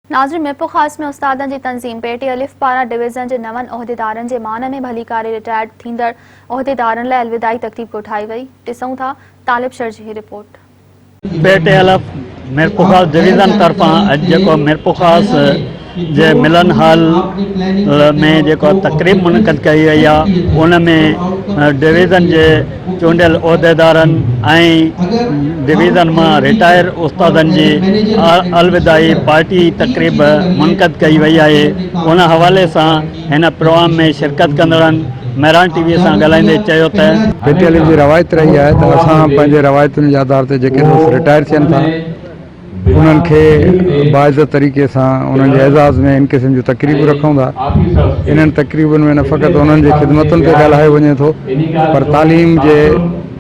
नाज़रीन, मिरपुर ख़ास में उस्तादनि जी तंज़ीम पेटी अलिफ पारां डिवीज़न जे नवनि उहिदेदारनि जे मान में भलीकारी रिटायर्ड थींदड़ उहिदेदारनि लाइ अलविदाई तक़रीब कोठाई वई। ॾिसूं था तालिब शर जी रिपोर्ट। पेटी अलिफ मिरपुर ख़ास डिवीज़न तरफ़ां अॼु जेको मिरपुर ख़ास जे मिलन हॉल में जेको तक़रीब मुनक़द कई वई आहे, उन में डिवीज़न जे चूंडियल उहिदेदारनि ऐं डिवीज़न मां रिटायर उस्तादनि जी अलविदाई पार्टी तक़रीब मुनक़द कई वई आहे। उन हवाले सां हिन प्रोग्राम में शिरकत कंदड़नि मेहरान टीवी सां ॻाल्हाईंदे चयो त पेटी अलिफ जी रवायत रही है तो असां पंहिंजे रवायतुनि जे आधार ते जेके दोस्त रिटायर थियनि था उन्हनि खे बाइज़त तरीक़े सां उन्हनि जे एज़ाज़ में इन क़िस्म जूं तक़रीबूं रखूं था। इन्हनि तक़रीबुनि में न फ़क़ति उन्हनि जे ख़िदमतुनि ते ॻाल्हायो वञे थो, पर तालीम जे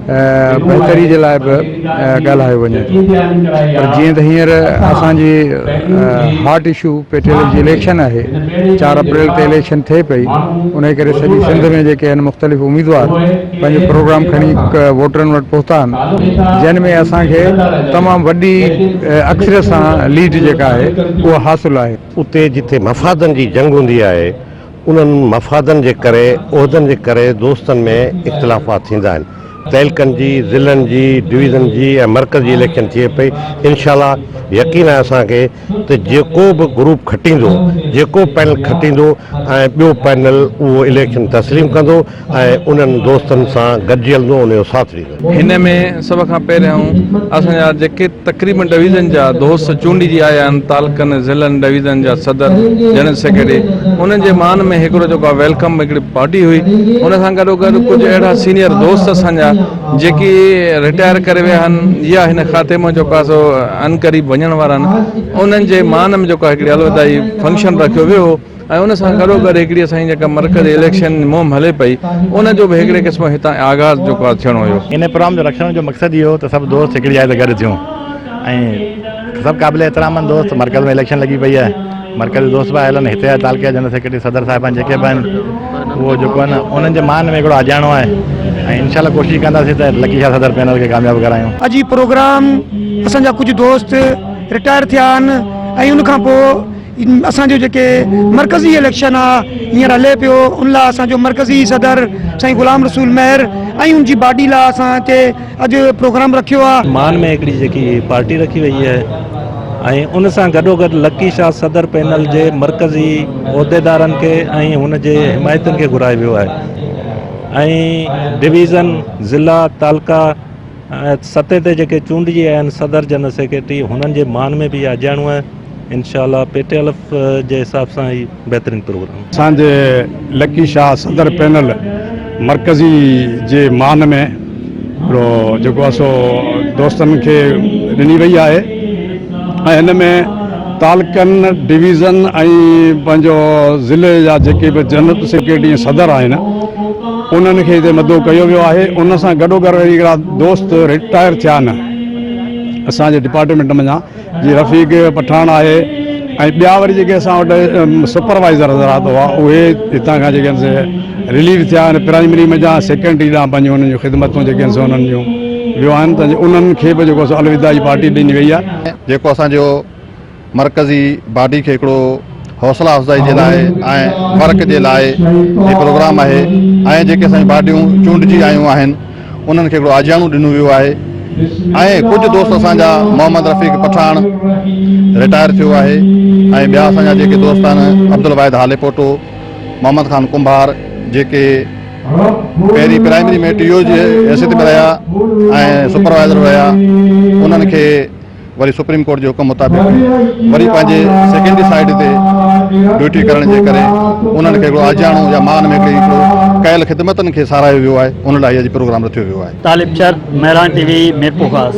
बहितरी जे लाइ बि ॻाल्हायो वञे थो। पर जीअं त हींअर असांजी हॉट इशू पेटी अलिफ जी इलेक्शन आहे, 4 अप्रैल ते इलेक्शन थिए पई, उन करे सॼी सिंध में जेके आहिनि मुख़्तलिफ़ उम्मीदवार पंहिंजो प्रोग्राम खणी वोटरनि वटि पहुता आहिनि, जिन में असांखे तमामु वॾी अक्सर सां लीड जेका आहे उहा हासिलु आहे। उते जिथे मफ़ादनि जी जंग हूंदी आहे, उन्हनि मफ़ादनि जे करे उहिदनि जे करे दोस्तनि में इख़्तिलाफ़ात थींदा आहिनि। तहलकनि जी, ज़िलनि जी, डिवीज़न जी ऐं मर्कज़ जी इलेक्शन थिए पई। इंशाअल्लाह यकीन आहे असांखे त जेको बि ग्रुप खटींदो, जेको पैनल खटींदो ऐं ॿियो पैनल उहो इलेक्शन तस्लीम कंदो ऐं उन्हनि दोस्तनि सां गॾिजी हलंदो, उनजो साथ ॾींदो। हिन में सभ खां पहिरियों असांजा जेके तक़रीबन डिवीज़न जा दोस्त चूंडिजी आया आहिनि, तालकनि ज़िलनि डिवीज़न जा सदर, जनरल सेक्रेटरी, उन्हनि जे मान में हिकिड़ो जेको वेलकम हिकिड़ी पार्टी हुई। उन सां गॾो गॾु कुझु अहिड़ा सीनियर दोस्त असांजा जेकी रिटायर करे विया आहिनि या हिन खाते में जेको आहे सो अनक़रीब वञण वारा आहिनि, उन्हनि जे मान में जेको आहे हिकिड़ी अलविदाई फंक्शन रखियो वियो ऐं उन सां गॾो गॾु हिकिड़ी असांजी जेका मर्कज़ इलेक्शन मुहिम हले पई, उन जो बि हिकिड़े क़िस्म हितां आगाज़ जेको आहे थियणो हुयो। इन प्रोग्राम जो रखण जो मक़सदु इहो त सभु दोस्त हिकिड़ी जाइ ते गॾु थियूं ऐं सभु क़ाबिल एतिरामनि दोस्त। मर्कज़ में इलेक्शन लॻी पई आहे, मर्कज़ी दोस्त बि आयल आहिनि, हिते जा तालके जनरल सेक्रेटरी सदर साहिबान जेके बि आहिनि, उहो जेको आहे न उन्हनि जे मान में हिकिड़ो अजाणो आहे ऐं इंशाल्लाह कोशिशि कंदासीं त लकी शाह सदर पैनल खे कामयाबु करायूं। अॼु प्रोग्राम असांजा कुझु दोस्त रिटायर थिया आहिनि ऐं उनखां पोइ असांजो जेके मर्कज़ी इलेक्शन आहे हींअर हले पियो, उन लाइ असांजो मर्कज़ी सदर साईं ग़ुलाम रसूल मेहर ऐं उनजी बाडी लाइ असां हिते अॼु प्रोग्राम रखियो आहे। मान में हिकिड़ी जेकी पार्टी रखी वई आहे ऐं उन सां गॾोगॾु लकी शाह सदर पैनल जे मर्कज़ी उहिदेदारनि खे ऐं हुन जे हिमायतुनि खे घुरायो वियो आहे ऐं डिवीज़न, ज़िला, तालका सतह ते जेके चूंडिजी आया आहिनि सदर जनरल सेक्रेटरी, हुननि जे मान में बि अजाणो आहे। इंशाअल्लाह पेटी अलिफ जे हिसाब सां ई बहितरीन प्रोग्राम। असांजे लकी शाह सदर पैनल मर्कज़ी जे मान में हिकिड़ो जेको आहे सो दोस्तनि खे ॾिनी वई आहे ऐं हिन में तालकनि, डिवीज़न ऐं पंहिंजो ज़िले जा जेके बि जनरल सेक्रेटरी सदर आहिनि, उन्हनि खे हिते मदो कयो वियो आहे। उन सां गॾोगॾु हिकिड़ा दोस्त रिटायर थिया आहिनि असांजे डिपार्टमेंट में, जीअं रफ़ीक पठान आहे ऐं ॿिया वरी जेके असां वटि सुपरवाइज़र हज़रात हुआ, उहे हितां खां जेके आहिनि रिलीव थिया आहिनि प्राइमरी में जा सेकेंडरी ॾांहुं पंहिंजूं उन्हनि जूं ख़िदमतूं जेके आहिनि उन्हनि जूं वियो आहिनि, त उन्हनि खे बि जेको अलविदाई पार्टी ॾिनी वई आहे। जेको असांजो मर्कज़ी बॉडी खे हिकिड़ो हौसला अफ़ज़ाई जे लाइ ऐं फ़र्क़ जे लाइ ही प्रोग्राम आहे ऐं जेके असांजी बाडियूं चूंडिजी आयूं आहिनि उन्हनि खे हिकिड़ो आजाणो ॾिनो वियो आहे ऐं कुझु दोस्त असांजा मोहम्मद रफ़ीक पठान रिटायर थियो आहे ऐं ॿिया असांजा जेके दोस्त आहिनि अब्दुल वाहिद हालेपोटो, मोहम्मद ख़ान कुंभार, जेके पहिरीं प्राइमरी में टीओ जी हैसियत में रहिया ऐं सुपरवाइज़र हुया, उन्हनि खे वरी सुप्रीम कोर्ट जे हुकुम मुताबिक़ वरी पंहिंजे सेकेंडरी साइड ते ड्यूटी करण जे करे उन्हनि खे हिकिड़ो अजाणो या मान में हिकिड़ो कयल ख़िदमतनि खे सारायो वियो आहे। उन लाइ अॼु प्रोग्राम रखियो वियो आहे। तालिब शर, मेहरान टीवी, मिरपुर ख़ास।